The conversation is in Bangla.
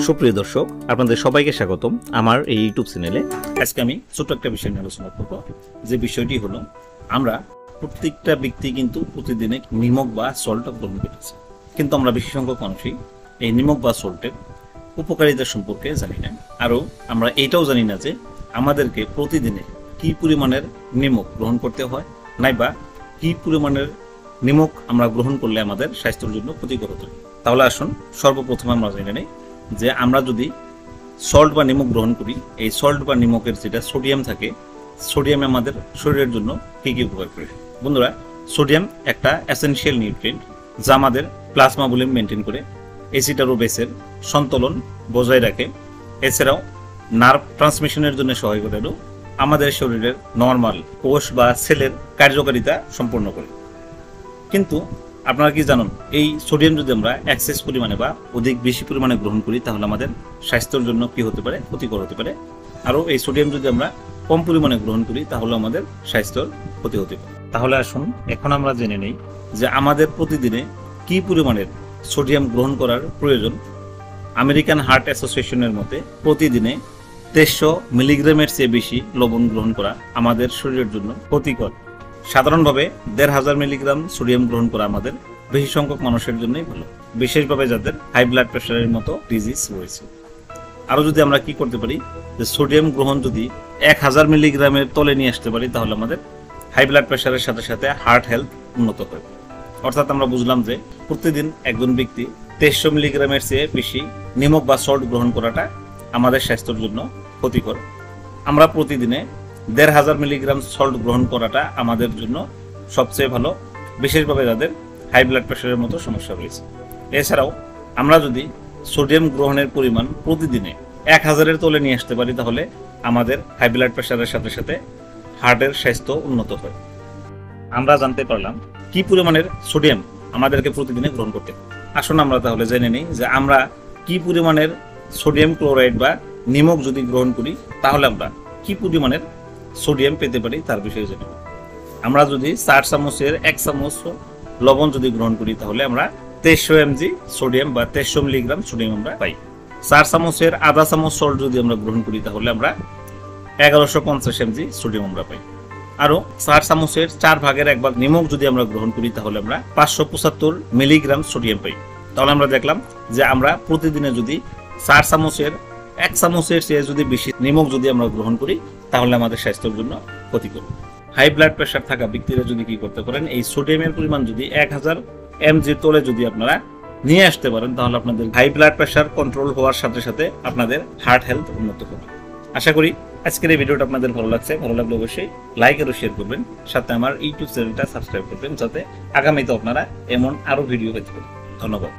সুপ্রিয় দর্শক, আপনাদের সবাইকে স্বাগতম আমার এই ইউটিউব চ্যানেলে। আজকে আমি ছোট একটা বিষয় নিয়ে আলোচনা করব, যে বিষয়টি হলো আমরা প্রত্যেকটা ব্যক্তি কিন্তু প্রতিদিনে নিমক বা সল্ট গ্রহণ করতেছি, কিন্তু আমরা বেশি সংখ্যক মানুষই এই নিমক বা সল্টের উপকারিতা সম্পর্কে জানি না। আরও আমরা এইটাও জানি না যে আমাদেরকে প্রতিদিনে কি পরিমাণের নিমক গ্রহণ করতে হয়, নাইবা কি পরিমাণের নিমক আমরা গ্রহণ করলে আমাদের স্বাস্থ্যের জন্য ক্ষতিকর হতে পারে। তাহলে আসুন সর্বপ্রথমে আমরা জেনে নেই যে আমরা যদি সল্ট বা নিমক গ্রহণ করি, এই সল্ট বা নিমকের যেটা সোডিয়াম থাকে, সোডিয়াম আমাদের শরীরের জন্য কী কী উপকার করে। বন্ধুরা, সোডিয়াম একটা এসেনশিয়াল নিউট্রিয়েন্ট যা আমাদের প্লাজমা ভলিউম মেনটেন করে, অ্যাসিড আর বেসের সন্তুলন বজায় রাখে, এছাড়াও নার্ভ ট্রান্সমিশনের জন্য সহায়তা করে, আমাদের শরীরের নর্মাল কোষ বা সেলের কার্যকারিতা সম্পন্ন করে। কিন্তু আপনারা কি জানেন, এই সোডিয়াম যদি আমরা এক্সেস পরিমাণে বা অধিক বেশি পরিমাণে গ্রহণ করি তাহলে আমাদের স্বাস্থ্যের জন্য কি হতে পারে, ক্ষতিকর হতে পারে। আরও এই সোডিয়াম যদি আমরা কম পরিমাণে গ্রহণ করি তাহলে আমাদের স্বাস্থ্যের ক্ষতি হতে পারে। তাহলে আসুন এখন আমরা জেনে নেই যে আমাদের প্রতিদিনে কি পরিমাণের সোডিয়াম গ্রহণ করার প্রয়োজন। আমেরিকান হার্ট অ্যাসোসিয়েশনের মতে প্রতিদিনে 1300 মিলিগ্রামের চেয়ে বেশি লবণ গ্রহণ করা আমাদের শরীরের জন্য ক্ষতিকর। সাধারণভাবে 1500 মিলিগ্রাম সোডিয়াম গ্রহণ করা আমাদের বেশি সংখ্যক মানুষের জন্যই ভালো, বিশেষভাবে যাদের হাই ব্লাড প্রেশারের মতো ডিজিজ রয়েছে। আরও যদি আমরা কি করতে পারি, যে সোডিয়াম গ্রহণ যদি 1000 মিলিগ্রামের তলে নিয়ে আসতে পারি তাহলে আমাদের হাই ব্লাড প্রেশারের সাথে সাথে হার্ট হেলথ উন্নত হবে। অর্থাৎ আমরা বুঝলাম যে প্রতিদিন একজন ব্যক্তি 1300 মিলিগ্রামের চেয়ে বেশি নিমক বা সল্ট গ্রহণ করাটা আমাদের স্বাস্থ্যের জন্য ক্ষতিকর। আমরা প্রতিদিনে 1500 মিলিগ্রাম সল্ট গ্রহণ করাটা আমাদের জন্য সবচেয়ে ভালো, বিশেষভাবে যাদের হাই ব্লাড প্রেশারের মতো সমস্যা রয়েছে। এছাড়াও আমরা যদি সোডিয়াম গ্রহণের পরিমাণ প্রতিদিনে 1000-এর তলে নিয়ে আসতে পারি তাহলে আমাদের হাই ব্লাড প্রেশারের সাথে সাথে হার্টের স্বাস্থ্য উন্নত হয়। আমরা জানতে পারলাম কি পরিমাণের সোডিয়াম আমাদেরকে প্রতিদিনে গ্রহণ করতে হবে। আসুন আমরা তাহলে জেনে নিই যে আমরা কি পরিমাণের সোডিয়াম ক্লোরাইড বা নিমক যদি গ্রহণ করি তাহলে আমরা কি পরিমাণের সোডিয়াম পেতে পারি তার বিষয়ে জেনে। আমরা যদি 4 চামচের 1 চামচ লবণ যদি গ্রহণ করি তাহলে আমরা 1300 mg সোডিয়াম বা 1300 মিলিগ্রাম সোডিয়াম আমরা পাই। 4 চামচের আধা চামচ সল্ট যদি আমরা গ্রহণ করি তাহলে আমরা 1150 mg সোডিয়াম আমরা পাই। আরও 4 চামচের 4 ভাগের 1 ভাগ নিমক যদি আমরা গ্রহণ করি তাহলে আমরা 575 মিলিগ্রাম সোডিয়াম পাই। তাহলে আমরা দেখলাম যে আমরা প্রতিদিনে যদি 4 চামচের 1 চামচের চেয়ে যদি বেশি নিমক যদি আমরা গ্রহণ করি তাহলে আমাদের স্বাস্থ্যের জন্য ক্ষতিকর। হাই ব্লাড প্রেশার থাকা ব্যক্তিরা যদি কি করতে পারেন, এই সোডিয়ামের পরিমাণ যদি 1000 mg তলে যদি আপনারা নিয়ে আসতে পারেন তাহলে আপনাদের হাই ব্লাড প্রেশার কন্ট্রোল হওয়ার সাথে সাথে আপনাদের হার্ট হেলথ উন্নত হবে। আশা করি আজকের এই ভিডিওটা আপনাদের ভালো লাগছে। ভালো লাগলে অবশ্যই লাইক আর শেয়ার করবেন, সাথে আমার ইউটিউব চ্যানেলটা সাবস্ক্রাইব করবেন যাতে আগামীতে আপনারা এমন আরো ভিডিও পেতে পারেন। ধন্যবাদ।